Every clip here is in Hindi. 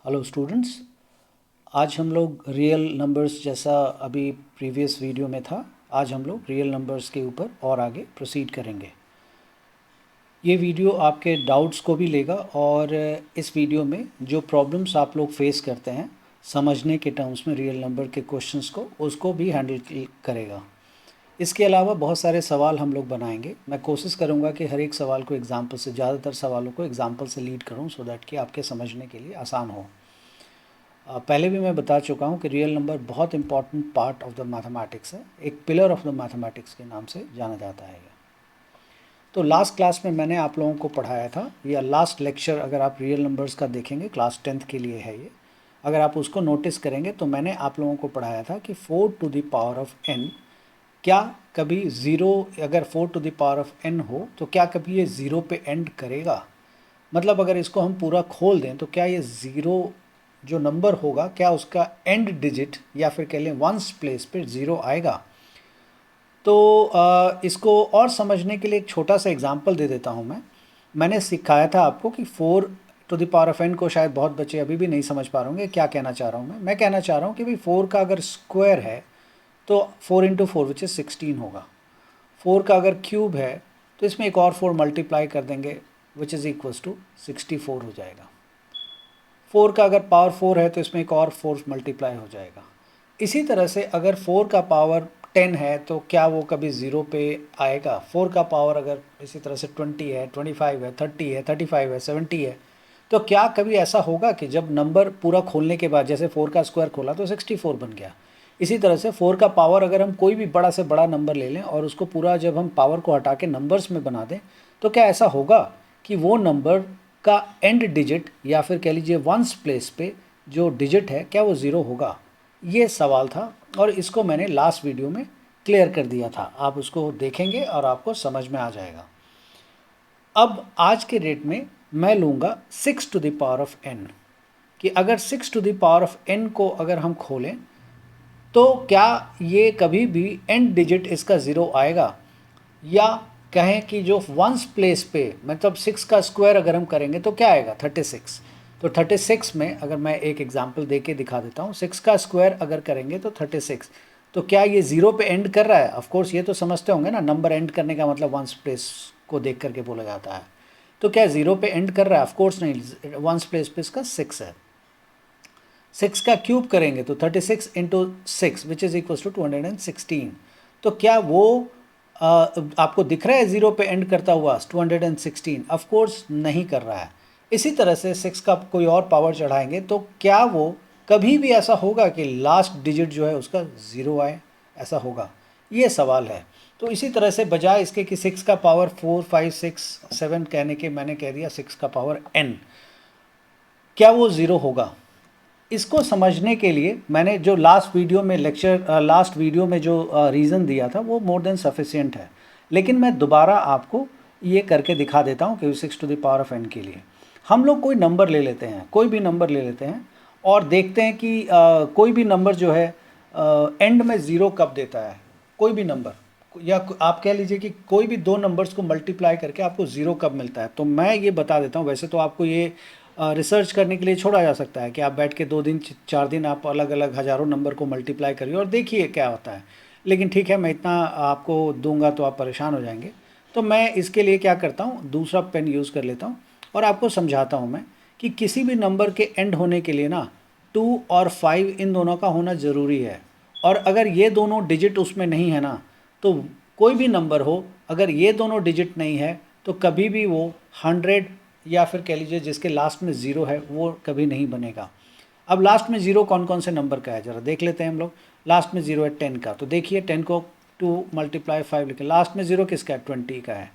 हेलो स्टूडेंट्स, आज हम लोग रियल नंबर्स जैसा अभी प्रीवियस वीडियो में था, आज हम लोग रियल नंबर्स के ऊपर और आगे प्रोसीड करेंगे। ये वीडियो आपके डाउट्स को भी लेगा और इस वीडियो में जो प्रॉब्लम्स आप लोग फेस करते हैं समझने के टर्म्स में रियल नंबर के क्वेश्चंस को, उसको भी हैंडल करेगा। इसके अलावा बहुत सारे सवाल हम लोग बनाएंगे। मैं कोशिश करूंगा कि हर एक सवाल को एग्जाम्पल से, ज़्यादातर सवालों को एग्जाम्पल से लीड करूं सो दैट कि आपके समझने के लिए आसान हो। पहले भी मैं बता चुका हूँ कि रियल नंबर बहुत important part of the mathematics है, एक पिलर ऑफ द मैथमेटिक्स के नाम से जाना जाता है। तो लास्ट क्लास में मैंने आप लोगों को पढ़ाया था, या लास्ट लेक्चर अगर आप रियल नंबर्स का देखेंगे, क्लास 10th के लिए है ये, अगर आप उसको नोटिस करेंगे तो मैंने आप लोगों को पढ़ाया था कि 4 to the power of n क्या कभी ज़ीरो, अगर 4 to the power of n हो तो क्या कभी ये ज़ीरो पे एंड करेगा। मतलब अगर इसको हम पूरा खोल दें तो क्या ये ज़ीरो जो नंबर होगा, क्या उसका एंड डिजिट या फिर कह लें वंस प्लेस पे ज़ीरो आएगा। तो इसको और समझने के लिए एक छोटा सा एग्जांपल दे देता हूँ। मैंने सिखाया था आपको कि 4 to the power of n को शायद बहुत बच्चे अभी भी नहीं समझ पा रहे होंगे क्या कहना चाह रहा हूँ मैं कहना चाह रहा हूँ कि भाई 4 का अगर स्क्वायर है तो 4 इंटू 4 विच इज़ 16 होगा। 4 का अगर क्यूब है तो इसमें एक और 4 मल्टीप्लाई कर देंगे विच इज़ इक्वल्स टू 64 हो जाएगा। 4 का अगर पावर 4 है तो इसमें एक और 4 मल्टीप्लाई हो जाएगा। इसी तरह से अगर 4 का पावर 10 है तो क्या वो कभी ज़ीरो पे आएगा। 4 का पावर अगर इसी तरह से 20 है, 25 है, 30 है, 35 है, 70 है, तो क्या कभी ऐसा होगा कि जब नंबर पूरा खोलने के बाद, जैसे 4 का स्क्वायर खोला तो 64 बन गया, इसी तरह से 4 का पावर अगर हम कोई भी बड़ा से बड़ा नंबर ले लें और उसको पूरा जब हम पावर को हटा के नंबर्स में बना दें तो क्या ऐसा होगा कि वो नंबर का एंड डिजिट या फिर कह लीजिए वंस प्लेस पे जो डिजिट है क्या वो ज़ीरो होगा। ये सवाल था और इसको मैंने लास्ट वीडियो में क्लियर कर दिया था। आप उसको देखेंगे और आपको समझ में आ जाएगा। अब आज के डेट में मैं लूँगा 6 to the power of n, कि अगर 6 to the power of n को अगर हम खोलें तो क्या ये कभी भी एंड डिजिट इसका ज़ीरो आएगा, या कहें कि जो वंस प्लेस पे, मतलब 6 का स्क्वायर अगर हम करेंगे तो क्या आएगा 36। तो 36 में अगर मैं एक एग्जांपल दे के दिखा देता हूँ, 6 का स्क्वायर अगर करेंगे तो 36, तो क्या ये ज़ीरो पे एंड कर रहा है। ऑफ कोर्स ये तो समझते होंगे ना, नंबर एंड करने का मतलब वंस प्लेस को देख करके बोला जाता है। तो क्या ज़ीरो पे एंड कर रहा है? ऑफ कोर्स नहीं, वंस प्लेस पे इसका 6 है। 6 का क्यूब करेंगे तो 36 into 6 which is equals to 216। तो क्या वो आपको दिख रहा है ज़ीरो पे एंड करता हुआ 216? ऑफ कोर्स नहीं कर रहा है। इसी तरह से 6 का कोई और पावर चढ़ाएंगे तो क्या वो कभी भी ऐसा होगा कि लास्ट डिजिट जो है उसका ज़ीरो आए? ऐसा होगा? ये सवाल है। तो इसी तरह से बजाय इसके कि 6 का पावर 4, 5, 6, 7 कहने के मैंने कह दिया 6 का पावर n, क्या वो ज़ीरो होगा? इसको समझने के लिए मैंने जो लास्ट वीडियो में जो रीज़न दिया था वो मोर देन सफिशिएंट है, लेकिन मैं दोबारा आपको ये करके दिखा देता हूँ कि 6 to the power of n के लिए हम लोग कोई नंबर ले लेते हैं, कोई भी नंबर ले लेते हैं और देखते हैं कि कोई भी नंबर जो है एंड में ज़ीरो कब देता है। कोई भी नंबर, या आप कह लीजिए कि कोई भी दो नंबर्स को मल्टीप्लाई करके आपको ज़ीरो कब मिलता है। तो मैं ये बता देता हूँ। वैसे तो आपको ये रिसर्च करने के लिए छोड़ा जा सकता है कि आप बैठ के 2 दिन 4 दिन आप अलग अलग हज़ारों नंबर को मल्टीप्लाई करिए और देखिए क्या होता है, लेकिन ठीक है, मैं इतना आपको दूंगा तो आप परेशान हो जाएंगे। तो मैं इसके लिए क्या करता हूँ, दूसरा पेन यूज़ कर लेता हूँ और आपको समझाता हूँ मैं कि किसी भी नंबर के एंड होने के लिए ना 2 और 5 इन दोनों का होना ज़रूरी है। और अगर ये दोनों डिजिट उसमें नहीं है ना, तो कोई भी नंबर हो, अगर ये दोनों डिजिट नहीं है तो कभी भी वो 100 या फिर कह लीजिए जिसके लास्ट में ज़ीरो है वो कभी नहीं बनेगा। अब लास्ट में ज़ीरो कौन कौन से नंबर का है ज़रा देख लेते हैं हम लोग। लास्ट में ज़ीरो है 10 का, तो देखिए 10 को 2 × 5 लिखें। लास्ट में ज़ीरो किसका है? 20 का है।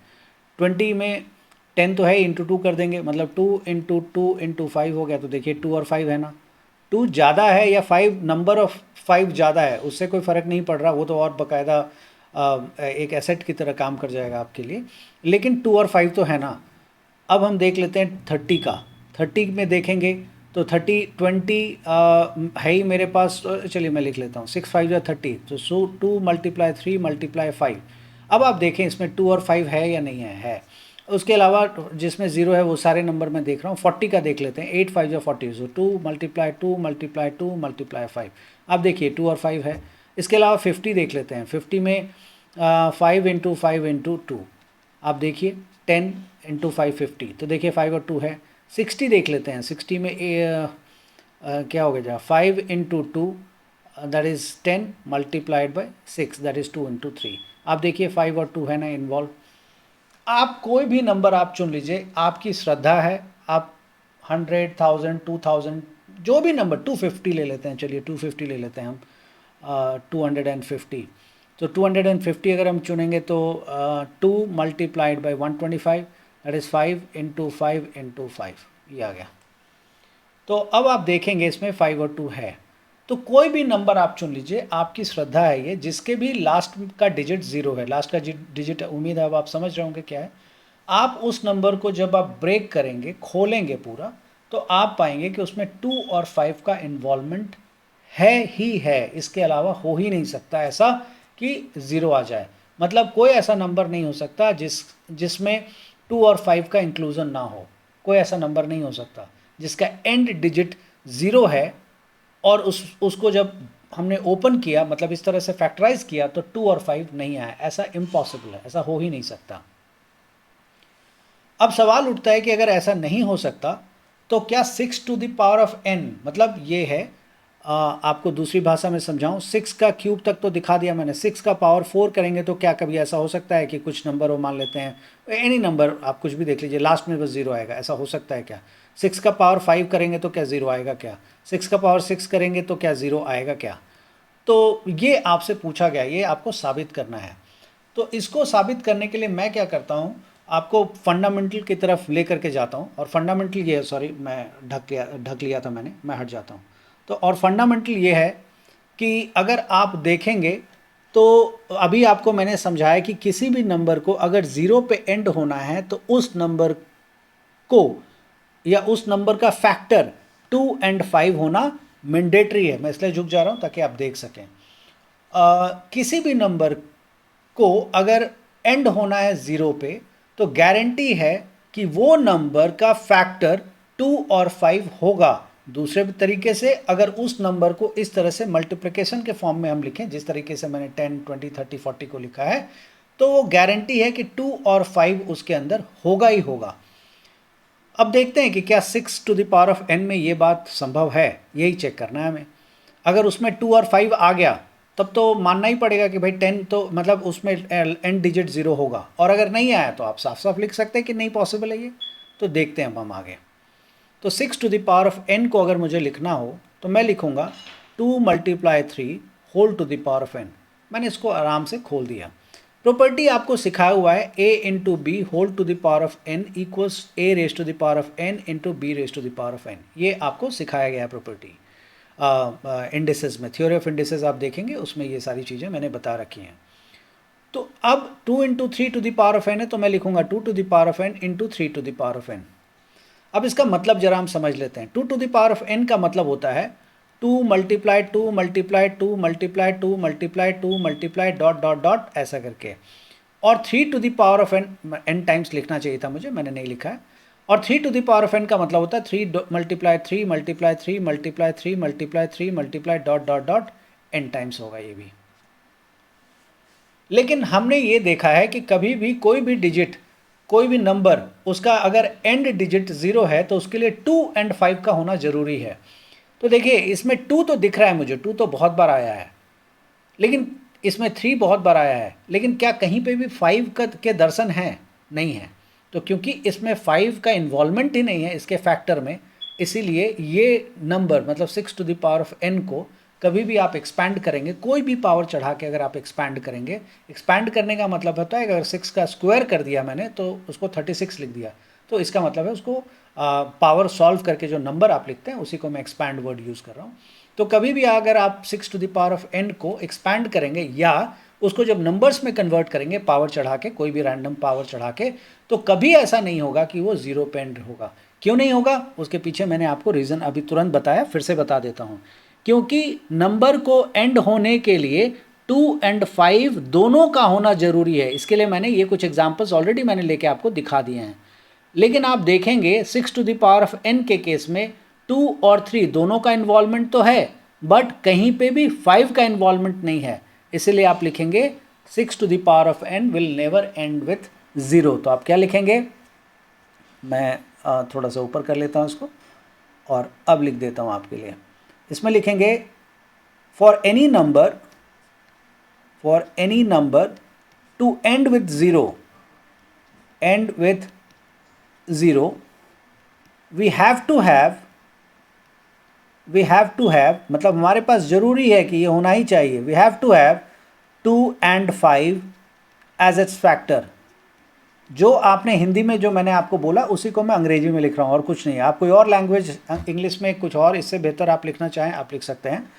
20 में 10 तो है, इंटू 2 कर देंगे, मतलब 2 × 2 × 5 हो गया। तो देखिए 2 और 5 है ना, 2 ज़्यादा है या 5 नंबर ऑफ 5 ज़्यादा है, उससे कोई फ़र्क नहीं पड़ रहा, वो तो और बाकायदा एक एसेट की तरह काम कर जाएगा आपके लिए। लेकिन 2 और 5 तो है ना। अब हम देख लेते हैं 30 का। 30 में देखेंगे तो 30 20 है ही मेरे पास। चलिए मैं लिख लेता हूँ 6 5 या 30, तो 2 × 3 × 5। अब आप देखें इसमें 2 और 5 है या नहीं है? है। उसके अलावा जिसमें ज़ीरो है वो सारे नंबर मैं देख रहा हूँ। 40 का देख लेते हैं, 8 5 या 40, सो 2 मल्टीप्लाई 2 मल्टीप्लाई 2 मल्टीप्लाई 5। अब देखिए 2 और 5 है। इसके अलावा 50 देख लेते हैं। 50 में 5 इंटू 5 इंटू 2, आप देखिए 10 इंटू 5 50, तो देखिए 5 और 2 है। 60 देख लेते हैं। 60 में क्या हो गया, 5 into 2 that is 10 multiplied by 6 that is 2 into 3। आप देखिए 5 और 2 है ना इन्वॉल्व। आप कोई भी नंबर आप चुन लीजिए, आपकी श्रद्धा है। आप 100 1000 2000 जो भी नंबर, 250 ले लेते हैं, चलिए 250 ले लेते हैं हम, 250। तो 250 अगर हम चुनेंगे तो 2 multiplied by 125 that is 5 into 5 into 5, ये आ गया। तो अब आप देखेंगे इसमें 5 और 2 है, तो कोई भी नंबर आप चुन लीजिए, आपकी श्रद्धा है ये, जिसके भी लास्ट का डिजिट ज़ीरो है। लास्ट का डिजिट उम्मीद है अब आप समझ रहे होंगे क्या है। आप उस नंबर को जब आप ब्रेक करेंगे, खोलेंगे पूरा, तो आप पाएंगे कि उसमें 2 और 5 का इन्वॉल्वमेंट है ही है, इसके अलावा हो ही नहीं सकता ऐसा कि ज़ीरो आ जाए। मतलब कोई ऐसा नंबर नहीं हो सकता जिसमें 2 और 5 का इंक्लूजन ना हो। कोई ऐसा नंबर नहीं हो सकता जिसका एंड डिजिट ज़ीरो है और उसको जब हमने ओपन किया, मतलब इस तरह से फैक्टराइज किया, तो 2 और 5 नहीं आया। ऐसा इम्पॉसिबल है, ऐसा हो ही नहीं सकता। अब सवाल उठता है कि अगर ऐसा नहीं हो सकता तो क्या 6 to the power of n, मतलब ये है, आपको दूसरी भाषा में समझाऊं, 6 का क्यूब तक तो दिखा दिया मैंने। 6 का पावर 4 करेंगे तो क्या कभी ऐसा हो सकता है कि कुछ नंबर वो मान लेते हैं, एनी नंबर आप कुछ भी देख लीजिए, लास्ट में बस ज़ीरो आएगा, ऐसा हो सकता है क्या? 6 का पावर 5 करेंगे तो क्या ज़ीरो आएगा क्या? 6 का पावर 6 करेंगे तो क्या ज़ीरो आएगा क्या? तो ये आपसे पूछा गया, ये आपको साबित करना है। तो इसको साबित करने के लिए मैं क्या करता हूँ, आपको फंडामेंटल की तरफ लेकर के जाता हूँ। और फंडामेंटल ये है, सॉरी मैं ढक लिया था मैंने, मैं हट जाता हूँ। तो और फंडामेंटल ये है कि अगर आप देखेंगे तो अभी आपको मैंने समझाया कि किसी भी नंबर को अगर ज़ीरो पे एंड होना है तो उस नंबर को या उस नंबर का फैक्टर 2 और 5 होना मैंडेटरी है। मैं इसलिए झुक जा रहा हूँ ताकि आप देख सकें। किसी भी नंबर को अगर एंड होना है ज़ीरो पे तो गारंटी है कि वो नंबर का फैक्टर 2 और 5 होगा। दूसरे तरीके से अगर उस नंबर को इस तरह से मल्टीप्लिकेशन के फॉर्म में हम लिखें, जिस तरीके से मैंने 10 20 30 40 को लिखा है, तो वो गारंटी है कि 2 और 5 उसके अंदर होगा ही होगा। अब देखते हैं कि क्या 6 to the power of n में ये बात संभव है, यही चेक करना है हमें। अगर उसमें 2 और 5 आ गया तब तो मानना ही पड़ेगा कि भाई 10 तो मतलब उसमें एंड डिजिट ज़ीरो होगा। और अगर नहीं आया तो आप साफ साफ लिख सकते हैं कि नहीं पॉसिबल है ये। तो देखते हैं हम आगे। तो 6 to the power of n को अगर मुझे लिखना हो तो मैं लिखूंगा 2 multiply 3 whole to the power of n। मैंने इसको आराम से खोल दिया। प्रॉपर्टी आपको सिखाया हुआ है a into b whole to the power of n equals a raise to the power of n into b raise to the power of n। ये आपको सिखाया गया है प्रॉपर्टी इंडिसेस में। थ्योरी ऑफ इंडिसेस आप देखेंगे, उसमें ये सारी चीज़ें मैंने बता रखी हैं। तो अब 2 into 3 to the power of n है, तो मैं लिखूंगा 2 to the power of n into 3 to the power of n। अब इसका मतलब जरा हम समझ लेते हैं। 2 to the power of n का मतलब होता है 2 multiply 2 multiply 2 multiply 2 multiply 2 multiply dot dot dot ऐसा करके। और 3 to the power of n times लिखना चाहिए था मुझे, मैंने नहीं लिखा है। और 3 to the power of n का मतलब होता है 3 multiply 3 multiply 3 multiply 3 multiply 3 multiply dot dot dot n times होगा ये भी। लेकिन हमने ये देखा है कि कभी भी कोई भी डिजिट, कोई भी नंबर, उसका अगर एंड डिजिट ज़ीरो है तो उसके लिए 2 और 5 का होना ज़रूरी है। तो देखिए इसमें 2 तो दिख रहा है मुझे, 2 तो बहुत बार आया है, लेकिन इसमें 3 बहुत बार आया है, लेकिन क्या कहीं पे भी 5 के दर्शन हैं? नहीं है। तो क्योंकि इसमें 5 का इन्वॉल्वमेंट ही नहीं है इसके फैक्टर में, इसीलिए ये नंबर मतलब 6 to the power of n को कभी भी आप एक्सपैंड करेंगे, कोई भी पावर चढ़ा के अगर आप एक्सपैंड करेंगे, एक्सपैंड करने का मतलब होता है कि अगर 6 का स्क्वायर कर दिया मैंने तो उसको 36 लिख दिया, तो इसका मतलब है उसको पावर सॉल्व करके जो नंबर आप लिखते हैं उसी को मैं एक्सपैंड वर्ड यूज़ कर रहा हूँ। तो कभी भी अगर आप 6 to the power of n को एक्सपैंड करेंगे या उसको जब नंबर्स में कन्वर्ट करेंगे पावर चढ़ा के, कोई भी रैंडम पावर चढ़ा के, तो कभी ऐसा नहीं होगा कि वो ज़ीरो पे एंड होगा। क्यों नहीं होगा? उसके पीछे मैंने आपको रीज़न अभी तुरंत बताया, फिर से बता देता हूँ। क्योंकि नंबर को एंड होने के लिए 2 एंड 5 दोनों का होना ज़रूरी है। इसके लिए मैंने ये कुछ एग्जांपल्स ऑलरेडी मैंने लेके आपको दिखा दिए हैं। लेकिन आप देखेंगे 6 to the power of n के केस में 2 और 3 दोनों का इन्वॉल्वमेंट तो है, बट कहीं पे भी 5 का इन्वॉल्वमेंट नहीं है। इसीलिए आप लिखेंगे 6 to the power of n will never end with 0। तो आप क्या लिखेंगे, मैं थोड़ा सा ऊपर कर लेता हूँ इसको और अब लिख देता हूँ आपके लिए। इसमें लिखेंगे for any number to end with zero we have to have मतलब हमारे पास ज़रूरी है कि ये होना ही चाहिए, we have to have 2 and 5 as its factor. जो आपने हिंदी में जो मैंने आपको बोला उसी को मैं अंग्रेजी में लिख रहा हूँ और कुछ नहीं। आप कोई और लैंग्वेज इंग्लिश में कुछ और इससे बेहतर आप लिखना चाहें आप लिख सकते हैं,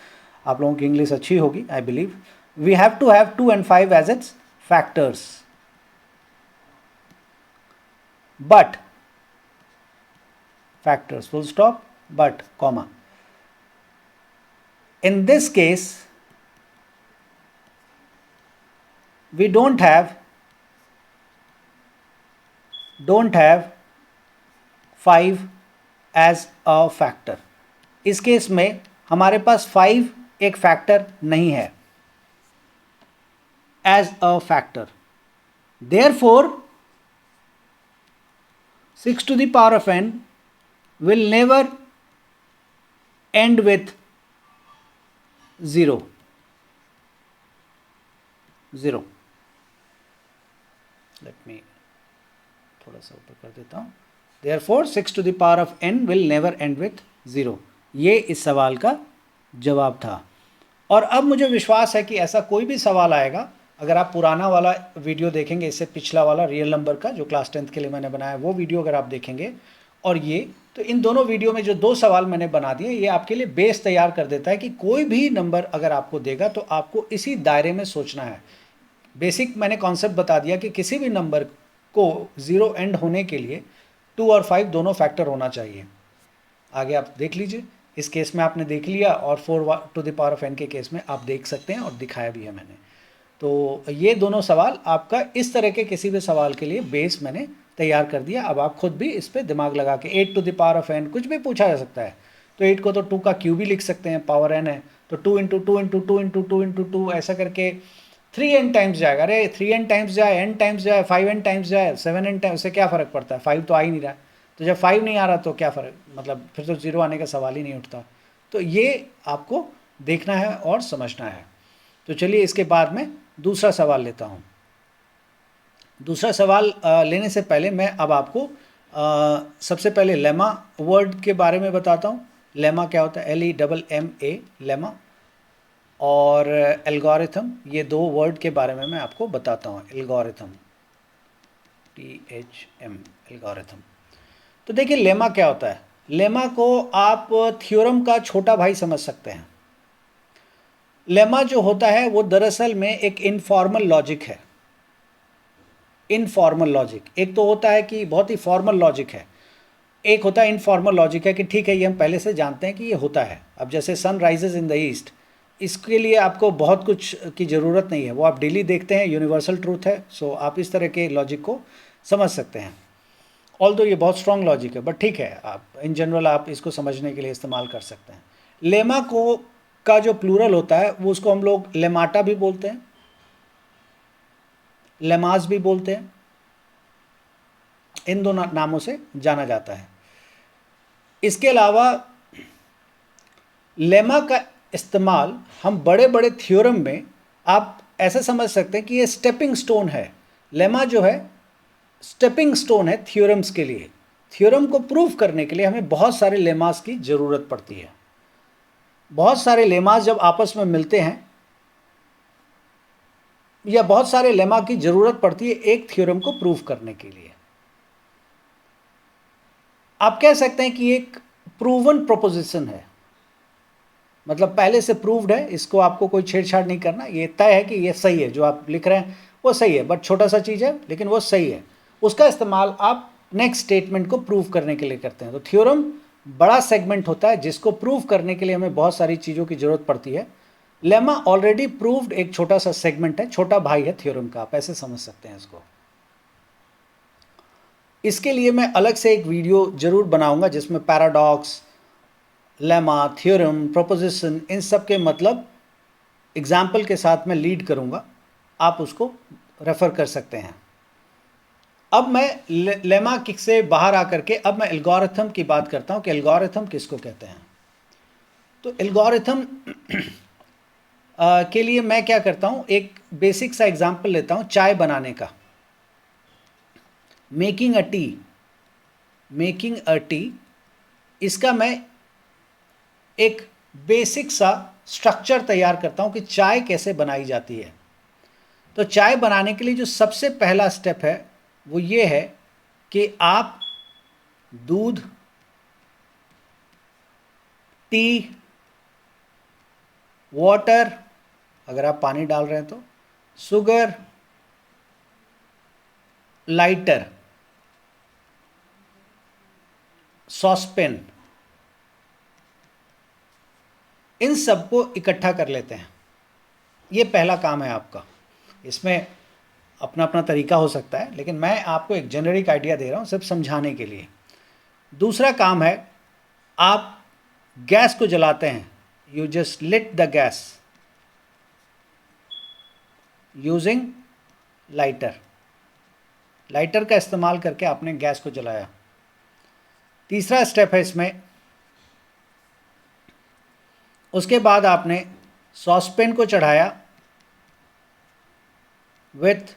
आप लोगों की इंग्लिश अच्छी होगी I believe. We have to have 2 and 5 as its factors, but factors full stop but comma. In this case we don't have 5 as a factor। इस केस में हमारे पास 5 एक फैक्टर नहीं है as a factor, therefore 6 to the power of n will never end with 0। Let me थोड़ा सा ऊपर कर देता हूँ। Therefore 6 to the power of n will never end with 0। ये इस सवाल का जवाब था। और अब मुझे विश्वास है कि ऐसा कोई भी सवाल आएगा, अगर आप पुराना वाला वीडियो देखेंगे, इससे पिछला वाला रियल नंबर का जो क्लास 10th के लिए मैंने बनाया वो वीडियो अगर आप देखेंगे और ये, तो इन दोनों वीडियो में जो 2 सवाल मैंने बना दिए ये आपके लिए बेस तैयार कर देता है कि कोई भी नंबर अगर आपको देगा तो आपको इसी दायरे में सोचना है। बेसिक मैंने कॉन्सेप्ट बता दिया कि किसी भी नंबर को 0 एंड होने के लिए 2 और 5 दोनों फैक्टर होना चाहिए। आगे आप देख लीजिए, इस केस में आपने देख लिया और 4 to the power of n के केस में आप देख सकते हैं और दिखाया भी है मैंने। तो ये दोनों सवाल आपका इस तरह के किसी भी सवाल के लिए बेस मैंने तैयार कर दिया। अब आप खुद भी इस पर दिमाग लगा के 8 to the power of n कुछ भी पूछा जा सकता है, तो 8 को तो 2 का क्यूब भी लिख सकते हैं, पावर n है तो 2 इंटू 2 इंटू 2 इंटू 2 इंटू 2 ऐसा करके 3n टाइम्स जाएगा। अरे 3n टाइम्स जाए, n टाइम्स जाए, 5n टाइम्स जाए, 7n टाइम्स, उससे क्या फ़र्क पड़ता है, 5 तो आ ही नहीं रहा। तो जब 5 नहीं आ रहा तो क्या फ़र्क, मतलब फिर तो 0 आने का सवाल ही नहीं उठता। तो ये आपको देखना है और समझना है। तो चलिए इसके बाद में दूसरा सवाल लेता हूँ। दूसरा सवाल लेने से पहले मैं अब आपको सबसे पहले लेमा वर्ड के बारे में बताता हूँ। लेमा क्या होता है, LEMMA, लेमा, और एल्गोरिथम, ये 2 वर्ड के बारे में मैं आपको बताता हूँ। Algorithm, THM, algorithm. तो देखिए लेमा क्या होता है। लेमा को आप थ्योरम का छोटा भाई समझ सकते हैं। लेमा जो होता है वो दरअसल में एक इनफॉर्मल लॉजिक है। इनफॉर्मल लॉजिक, एक तो होता है कि बहुत ही फॉर्मल लॉजिक है, एक होता है इनफॉर्मल लॉजिक है कि ठीक है ये हम पहले से जानते हैं कि ये होता है। अब जैसे sun rises in the east, इसके लिए आपको बहुत कुछ की ज़रूरत नहीं है, वो आप डेली देखते हैं, यूनिवर्सल ट्रूथ है। सो आप इस तरह के लॉजिक को समझ सकते हैं। ऑल्दो ये बहुत स्ट्रॉन्ग लॉजिक है, बट ठीक है, आप इन जनरल आप इसको समझने के लिए इस्तेमाल कर सकते हैं। लेमा को का जो प्लूरल होता है वो उसको हम लोग लेमाटा भी बोलते हैं, लेमास भी बोलते हैं, इन दोनों नामों से जाना जाता है। इसके अलावा लेमा का इस्तेमाल हम बड़े बड़े थ्योरम में आप ऐसे समझ सकते हैं कि ये स्टेपिंग स्टोन है। लेमा जो है स्टेपिंग स्टोन है थ्योरम्स के लिए। थ्योरम को प्रूव करने के लिए हमें बहुत सारे लेमास की ज़रूरत पड़ती है। बहुत सारे लेमास जब आपस में मिलते हैं या बहुत सारे लेमा की ज़रूरत पड़ती है एक थ्योरम को प्रूव करने के लिए। आप कह सकते हैं कि एक प्रूवन प्रोपोजिशन है, मतलब पहले से प्रूव्ड है, इसको आपको कोई छेड़छाड़ नहीं करना, ये तय है कि ये सही है, जो आप लिख रहे हैं वो सही है, बट छोटा सा चीज़ है लेकिन वो सही है। उसका इस्तेमाल आप नेक्स्ट स्टेटमेंट को प्रूव करने के लिए करते हैं। तो थ्योरम बड़ा सेगमेंट होता है जिसको प्रूव करने के लिए हमें बहुत सारी चीज़ों की ज़रूरत पड़ती है। लेमा ऑलरेडी प्रूव्ड एक छोटा सा सेगमेंट है, छोटा भाई है थ्योरम का, आप ऐसे समझ सकते हैं इसको। इसके लिए मैं अलग से एक वीडियो जरूर बनाऊंगा जिसमें पैराडॉक्स, लेमा, थ्योरम, प्रोपोजिशन, इन सब के मतलब एग्जाम्पल के साथ मैं लीड करूंगा, आप उसको रेफर कर सकते हैं। अब मैं लेमा किक से बाहर आकर के अब मैं एल्गोरिथम की बात करता हूं कि एल्गोरिथम किसको कहते हैं। तो एल्गोरिथम के लिए मैं क्या करता हूं, एक बेसिक सा एग्जांपल लेता हूं चाय बनाने का। मेकिंग अ टी, इसका मैं एक बेसिक सा स्ट्रक्चर तैयार करता हूं कि चाय कैसे बनाई जाती है। तो चाय बनाने के लिए जो सबसे पहला स्टेप है वो ये है कि आप दूध, टी, वाटर, अगर आप पानी डाल रहे हैं तो, शुगर, लाइटर, सॉसपेन, इन सबको इकट्ठा कर लेते हैं। ये पहला काम है आपका। इसमें अपना अपना तरीका हो सकता है, लेकिन मैं आपको एक जेनरिक आइडिया दे रहा हूँ सिर्फ समझाने के लिए। दूसरा काम है, आप गैस को जलाते हैं। You just lit the gas using lighter का इस्तेमाल करके आपने गैस को जलाया। तीसरा स्टेप है इसमें, उसके बाद आपने सॉसपेन को चढ़ाया विथ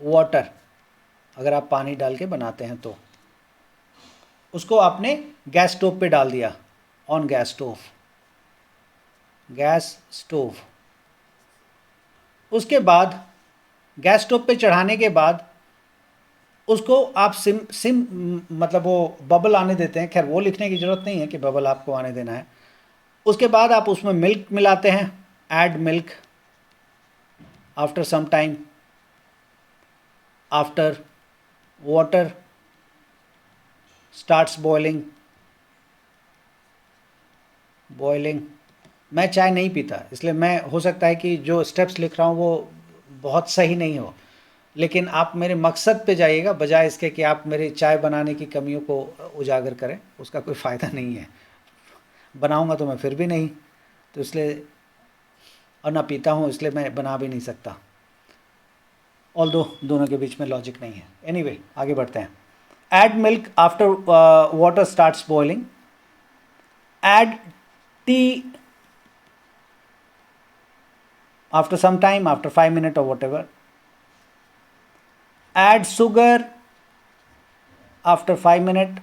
वाटर, अगर आप पानी डाल के बनाते हैं तो उसको आपने गैस स्टोव पे डाल दिया, ऑन गैस स्टोव। उसके बाद गैस स्टोव पे चढ़ाने के बाद उसको आप सिम मतलब वो बबल आने देते हैं। खैर वो लिखने की ज़रूरत नहीं है कि बबल आपको आने देना है। उसके बाद आप उसमें मिल्क मिलाते हैं, add milk. After some time, after water starts boiling. मैं चाय नहीं पीता, इसलिए मैं, हो सकता है कि जो स्टेप्स लिख रहा हूँ वो बहुत सही नहीं हो, लेकिन आप मेरे मकसद पे जाइएगा बजाय इसके कि आप मेरे चाय बनाने की कमियों को उजागर करें। उसका कोई फ़ायदा नहीं है। बनाऊंगा तो मैं फिर भी नहीं, तो इसलिए, और ना पीता हूँ इसलिए मैं बना भी नहीं सकता। ऑल्दो दोनों के बीच में लॉजिक नहीं है। एनीवे, आगे बढ़ते हैं। Add milk after water starts boiling. Add T after some time, after 5 minutes or whatever. Add sugar after 5 minutes.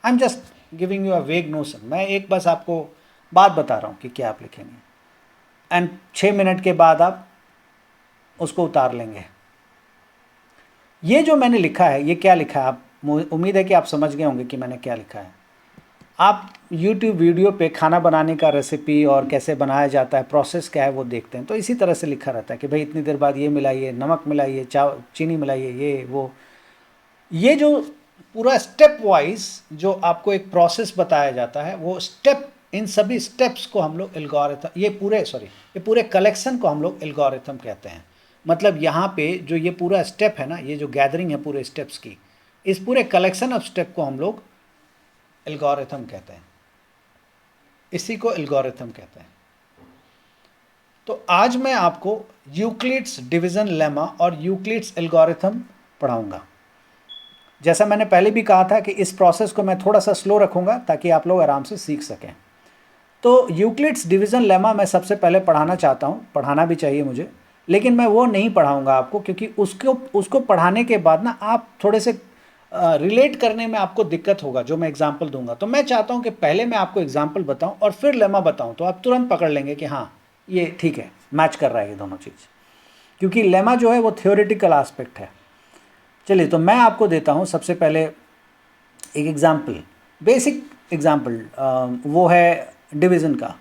I'm just giving you a vague notion. मैं एक बस आपको बात बता रहा हूँ कि क्या आप लिखेंगे। एंड 6 मिनट के बाद आप उसको उतार लेंगे। ये जो मैंने लिखा है, ये क्या लिखा है, आप, उम्मीद है कि आप समझ गए होंगे कि मैंने क्या लिखा है। आप YouTube वीडियो पे खाना बनाने का रेसिपी और कैसे बनाया जाता है, प्रोसेस क्या है, वो देखते हैं, तो इसी तरह से लिखा रहता है कि भाई इतनी देर बाद ये मिलाइए, नमक मिलाइए, चीनी मिलाइए, ये वो। ये जो पूरा स्टेप वाइज जो आपको एक प्रोसेस बताया जाता है, वो स्टेप, इन सभी स्टेप्स को हम लोग एल्गोरिथम, ये पूरे कलेक्शन को हम लोग एल्गोरिथम कहते हैं। मतलब यहाँ पे जो ये पूरा स्टेप है ना, ये जो गैदरिंग है पूरे स्टेप्स की, इस पूरे कलेक्शन ऑफ स्टेप को हम लोग एल्गोरिथम कहते हैं। इसी को एल्गोरिथम कहते हैं। तो आज मैं आपको यूक्लिड्स डिवीजन लेमा और यूक्लिड्स एल्गोरिथम पढ़ाऊंगा। जैसा मैंने पहले भी कहा था कि इस प्रोसेस को मैं थोड़ा सा स्लो रखूंगा ताकि आप लोग आराम से सीख सकें। तो यूक्लिड्स डिवीजन लेमा मैं सबसे पहले पढ़ाना चाहता हूं, पढ़ाना भी चाहिए मुझे, लेकिन मैं वो नहीं पढ़ाऊंगा आपको, क्योंकि उसको पढ़ाने के बाद ना आप थोड़े से रिलेट करने में आपको दिक्कत होगा जो मैं एग्जाम्पल दूंगा। तो मैं चाहता हूं कि पहले मैं आपको एग्जाम्पल बताऊं और फिर लेमा बताऊं, तो आप तुरंत पकड़ लेंगे कि हाँ ये ठीक है, मैच कर रहा है ये दोनों चीज़, क्योंकि लेमा जो है वो थियोरेटिकल आस्पेक्ट है। चलिए, तो मैं आपको देता हूं सबसे पहले एक एग्जाम्पल, बेसिक एग्जाम्पल, वो है डिवीज़न का।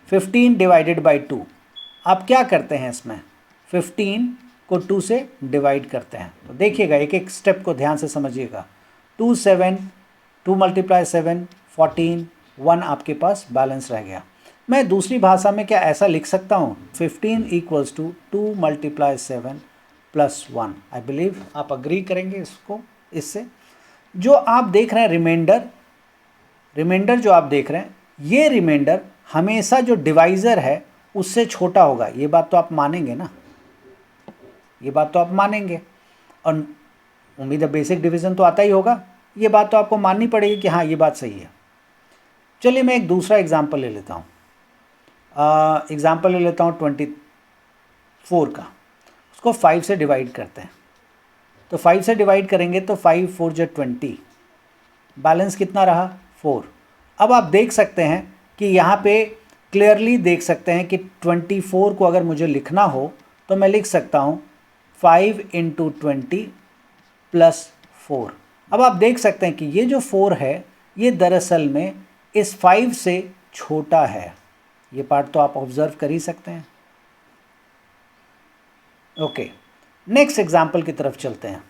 15 डिवाइडेड बाई 2। आप क्या करते हैं इसमें, 15 को 2 से डिवाइड करते हैं। तो देखिएगा, एक एक स्टेप को ध्यान से समझिएगा। 2 7, 2 × 7 14, 1 आपके पास बैलेंस रह गया। मैं दूसरी भाषा में क्या ऐसा लिख सकता हूँ 15 equals to 2 multiply 7 plus 1। I believe आप अग्री करेंगे इसको। इससे जो आप देख रहे हैं रिमाइंडर जो आप देख रहे हैं, ये रिमाइंडर हमेशा जो डिवाइज़र है उससे छोटा होगा। ये बात तो आप मानेंगे ना, ये बात तो आप मानेंगे, और उम्मीद है बेसिक डिवीज़न तो आता ही होगा। ये बात तो आपको माननी पड़ेगी कि हाँ ये बात सही है। चलिए मैं एक दूसरा एग्जाम्पल ले लेता हूँ। एग्ज़ाम्पल ले लेता हूँ 24 का। उसको 5 से डिवाइड करते हैं, तो 5 से डिवाइड करेंगे तो 5 4 जो 20, बैलेंस कितना रहा 4। अब आप देख सकते हैं कि यहाँ पे क्लियरली देख सकते हैं कि 24 को अगर मुझे लिखना हो तो मैं लिख सकता हूँ 5 इंटू 20 प्लस 4। अब आप देख सकते हैं कि ये जो 4 है ये दरअसल में इस 5 से छोटा है। ये पार्ट तो आप ऑब्जर्व कर ही सकते हैं। ओके, नेक्स्ट एग्जाम्पल की तरफ चलते हैं।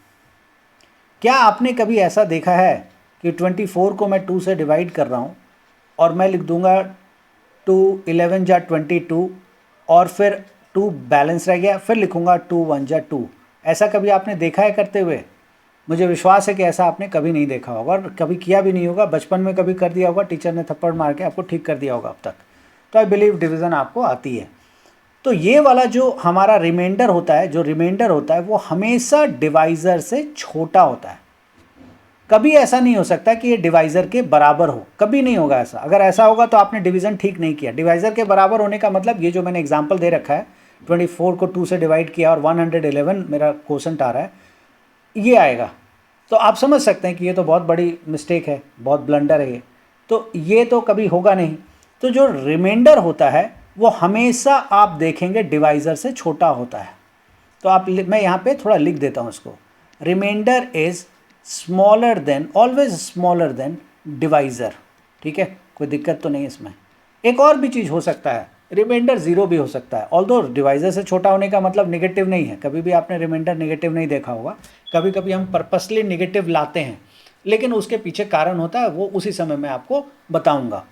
क्या आपने कभी ऐसा देखा है कि 24 को मैं 2 से डिवाइड कर रहा हूँ और मैं लिख दूंगा 2 11 जा 22 और फिर 2 बैलेंस रह गया, फिर लिखूंगा 2 1 जा 2। ऐसा कभी आपने देखा है करते हुए? मुझे विश्वास है कि ऐसा आपने कभी नहीं देखा होगा और कभी किया भी नहीं होगा। बचपन में कभी कर दिया होगा, टीचर ने थप्पड़ मार के आपको ठीक कर दिया होगा अब तक। तो आई बिलीव डिवीज़न आपको आती है। तो ये वाला जो हमारा रिमाइंडर होता है, वो हमेशा डिवाइज़र से छोटा होता है। कभी ऐसा नहीं हो सकता कि ये डिवाइज़र के बराबर हो, कभी नहीं होगा ऐसा। अगर ऐसा होगा तो आपने डिवीज़न ठीक नहीं किया। डिवाइज़र के बराबर होने का मतलब ये जो मैंने एग्जाम्पल दे रखा है, 24 को 2 से डिवाइड किया और 111 मेरा क्वोशंट आ रहा है, ये आएगा। तो आप समझ सकते हैं कि ये तो बहुत बड़ी मिस्टेक है, बहुत ब्लंडर है ये तो कभी होगा नहीं। तो जो रिमाइंडर होता है वो हमेशा आप देखेंगे डिवाइज़र से छोटा होता है। तो मैं यहाँ पे थोड़ा लिख देता हूँ इसको, remainder is smaller than, always smaller than divisor. ठीक है, कोई दिक्कत तो नहीं इसमें। एक और भी चीज़ हो सकता है, रिमाइंडर 0 भी हो सकता है। ऑल्दो डिवाइज़र से छोटा होने का मतलब नेगेटिव नहीं है। कभी भी आपने रिमाइंडर नेगेटिव नहीं देखा होगा। कभी कभी हम पर्पसली नेगेटिव लाते हैं, लेकिन उसके पीछे कारण होता है, वो उसी समय मैं आपको बताऊंगा।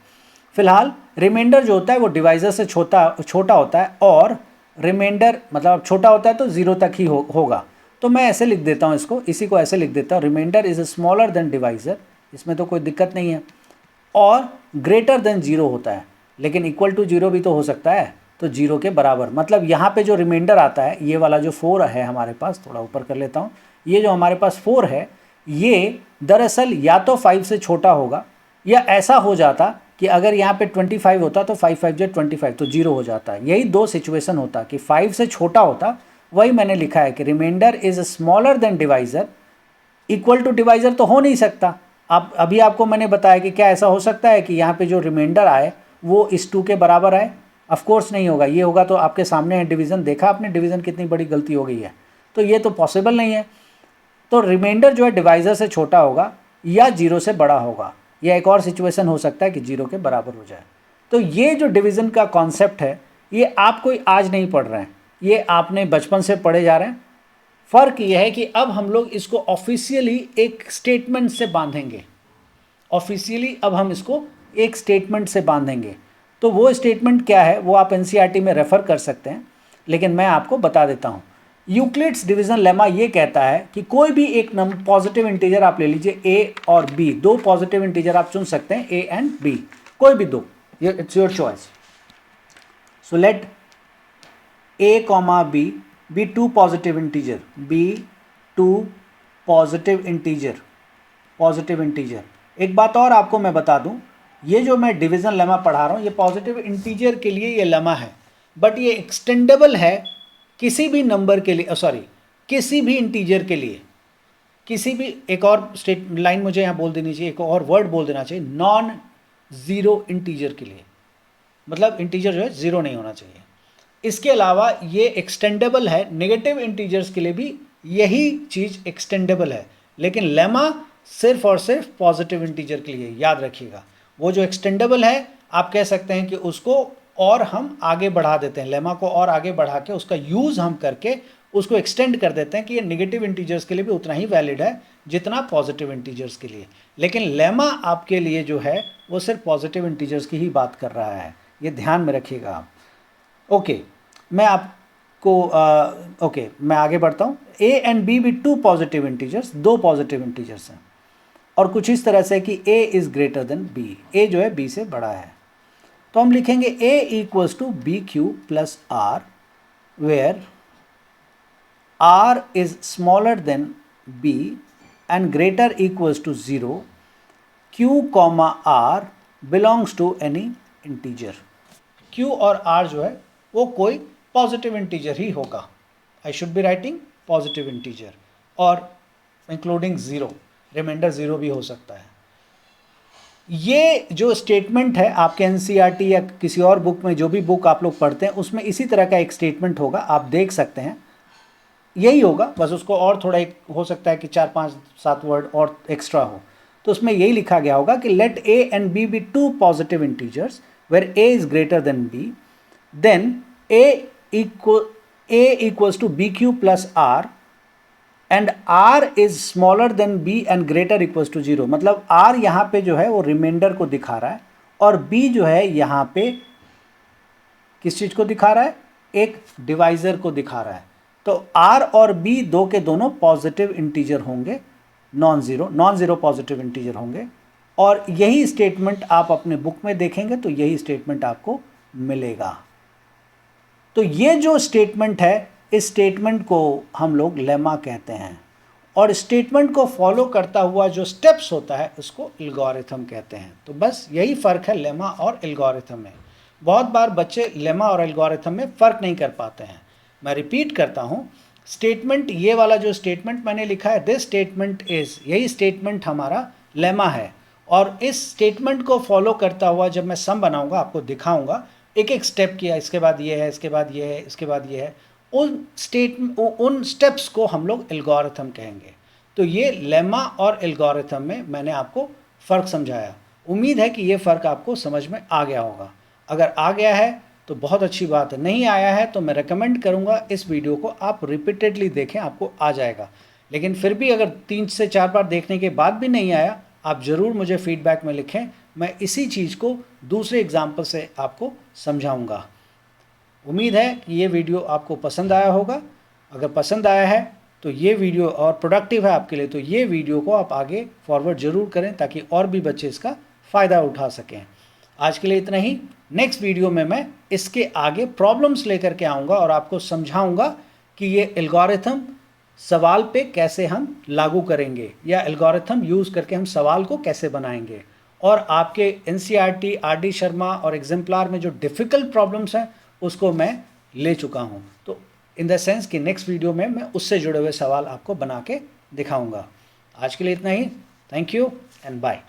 फिलहाल रिमाइंडर जो होता है वो डिवाइज़र से छोटा होता है, और रिमाइंडर मतलब छोटा होता है तो 0 तक ही होगा। तो मैं ऐसे लिख देता हूँ इसको, इसी को ऐसे लिख देता हूँ, remainder is smaller than divisor. इसमें तो कोई दिक्कत नहीं है। और ग्रेटर देन 0 होता है, लेकिन इक्वल टू 0 भी तो हो सकता है। तो 0 के बराबर, मतलब यहाँ पे जो रिमाइंडर आता है, ये वाला जो 4 है हमारे पास, थोड़ा ऊपर कर लेता हूँ, ये जो हमारे पास 4 है ये दरअसल या तो 5 से छोटा होगा, या ऐसा हो जाता कि अगर यहाँ पे 25 होता तो 5 5 जो 25 तो 0 हो जाता है। यही दो सिचुएशन होता कि 5 से छोटा होता। वही मैंने लिखा है कि remainder is smaller than divisor. Equal to divisor तो हो नहीं सकता। अब अभी आपको मैंने बताया कि क्या ऐसा हो सकता है कि यहाँ पे जो रिमाइंडर आए वो इस 2 के बराबर आए? ऑफ कोर्स नहीं होगा। ये होगा तो आपके सामने है डिवीज़न, देखा आपने डिवीज़न कितनी बड़ी गलती हो गई है। तो ये तो पॉसिबल नहीं है। तो रिमाइंडर जो है डिवाइज़र से छोटा होगा या 0 से बड़ा होगा, या एक और सिचुएशन हो सकता है कि 0 के बराबर हो जाए। तो ये जो डिवीज़न का कॉन्सेप्ट है ये आप कोई आज नहीं पढ़ रहे हैं, ये आपने बचपन से पढ़े जा रहे हैं। फ़र्क यह है कि अब हम लोग इसको ऑफिशियली एक स्टेटमेंट से बांधेंगे। ऑफिशियली अब हम इसको एक स्टेटमेंट से बांधेंगे। तो वो स्टेटमेंट क्या है वो आप एनसीईआरटी में रेफ़र कर सकते हैं, लेकिन मैं आपको बता देता हूँ। यूक्लिड्स डिवीज़न लेमा ये कहता है कि कोई भी एक पॉजिटिव इंटीजर आप ले लीजिए, ए और बी, दो पॉजिटिव इंटीजर आप चुन सकते हैं, ए एंड बी, कोई भी दो, ये it's your choice. So let a comma b be two positive integer, be two positive integer. एक बात और आपको मैं बता दूं, ये जो मैं डिवीज़न लेमा पढ़ा रहा हूँ ये पॉजिटिव इंटीजर के लिए ये लेमा है, बट ये एक्सटेंडेबल है किसी भी नंबर के लिए, सॉरी किसी भी इंटीजर के लिए, किसी भी, एक और लाइन मुझे यहाँ बोल देनी चाहिए, एक और वर्ड बोल देना चाहिए, नॉन ज़ीरो इंटीजर के लिए, मतलब इंटीजर जो है 0 नहीं होना चाहिए। इसके अलावा ये एक्सटेंडेबल है नेगेटिव इंटीजर्स के लिए भी, यही चीज़ एक्सटेंडेबल है, लेकिन लेमा सिर्फ और सिर्फ पॉजिटिव इंटीजर के लिए, याद रखिएगा। वो जो एक्सटेंडेबल है आप कह सकते हैं कि उसको और हम आगे बढ़ा देते हैं, लेमा को और आगे बढ़ा के उसका यूज़ हम करके उसको एक्सटेंड कर देते हैं कि ये नेगेटिव इंटीजर्स के लिए भी उतना ही वैलिड है जितना पॉजिटिव इंटीजर्स के लिए। लेकिन लेमा आपके लिए जो है वो सिर्फ पॉजिटिव इंटीजर्स की ही बात कर रहा है। ये ध्यान में रखिएगा आप। ओके, मैं आपको ओके मैं आगे बढ़ता हूँ। a एंड b भी 2 पॉजिटिव इंटीजर्स, 2 पॉजिटिव इंटीजर्स हैं, और कुछ इस तरह से कि a is greater than b, a जो है b से बड़ा है। तो हम लिखेंगे a equals to b q plus r, where r is smaller than b and greater equals to 0, q comma r belongs to any integer. q और r जो है वो कोई पॉजिटिव इंटीजर ही होगा। I should be writing positive integer, और इंक्लूडिंग 0, रिमाइंडर 0 भी हो सकता है। ये जो स्टेटमेंट है आपके एनसीईआरटी या किसी और बुक में, जो भी बुक आप लोग पढ़ते हैं उसमें इसी तरह का एक स्टेटमेंट होगा, आप देख सकते हैं यही होगा, बस उसको और थोड़ा एक हो सकता है कि 4, 5, 7 वर्ड और एक्स्ट्रा हो। तो उसमें यही लिखा गया होगा कि let a and b be 2 positive integers where a is greater than b, then a equals to b q plus r and r is smaller than b and greater equals to 0। मतलब r यहाँ पे जो है वो रिमाइंडर को दिखा रहा है, और b जो है यहाँ पे किस चीज़ को दिखा रहा है, एक डिवाइजर को दिखा रहा है। तो r और b दो के दोनों पॉजिटिव इंटीजर होंगे, नॉन ज़ीरो पॉजिटिव इंटीजर होंगे, और यही स्टेटमेंट आप अपने बुक में देखेंगे तो यही स्टेटमेंट आपको मिलेगा। तो ये जो स्टेटमेंट है, इस स्टेटमेंट को हम लोग लेमा कहते हैं, और स्टेटमेंट को फॉलो करता हुआ जो स्टेप्स होता है उसको एल्गोरिथम कहते हैं। तो बस यही फ़र्क है लेमा और एल्गोरिथम में। बहुत बार बच्चे लेमा और एल्गोरिथम में फ़र्क नहीं कर पाते हैं। मैं रिपीट करता हूँ, स्टेटमेंट, ये वाला जो स्टेटमेंट मैंने लिखा है, दिस स्टेटमेंट इज़, यही स्टेटमेंट हमारा लेमा है, और इस स्टेटमेंट को फॉलो करता हुआ जब मैं सम बनाऊंगा आपको दिखाऊंगा एक एक स्टेप किया, इसके बाद ये है, इसके बाद ये है, इसके बाद ये है, उन स्टेप्स को हम लोग एल्गोरिथम कहेंगे। तो ये लेमा और एल्गोरिथम में मैंने आपको फ़र्क समझाया। उम्मीद है कि ये फ़र्क आपको समझ में आ गया होगा। अगर आ गया है तो बहुत अच्छी बात है, नहीं आया है तो मैं रेकमेंड करूँगा इस वीडियो को आप रिपीटेडली देखें, आपको आ जाएगा। लेकिन फिर भी अगर 3 से 4 बार देखने के बाद भी नहीं आया, आप ज़रूर मुझे फीडबैक में लिखें, मैं इसी चीज़ को दूसरे एग्जाम्पल से आपको समझाऊंगा। उम्मीद है कि ये वीडियो आपको पसंद आया होगा। अगर पसंद आया है तो ये वीडियो और प्रोडक्टिव है आपके लिए, तो ये वीडियो को आप आगे फॉरवर्ड ज़रूर करें ताकि और भी बच्चे इसका फ़ायदा उठा सकें। आज के लिए इतना ही। नेक्स्ट वीडियो में मैं इसके आगे प्रॉब्लम्स लेकर के आऊँगा और आपको समझाऊँगा कि ये एल्गोरिथम सवाल पे कैसे हम लागू करेंगे, या एल्गोरिथम यूज़ करके हम सवाल को कैसे बनाएंगे। और आपके एनसीईआरटी, आर.डी. शर्मा और एग्जाम्पलार में जो डिफ़िकल्ट प्रॉब्लम्स हैं उसको मैं ले चुका हूँ। तो इन द सेंस कि नेक्स्ट वीडियो में मैं उससे जुड़े हुए सवाल आपको बना के दिखाऊंगा। आज के लिए इतना ही। Thank you and bye.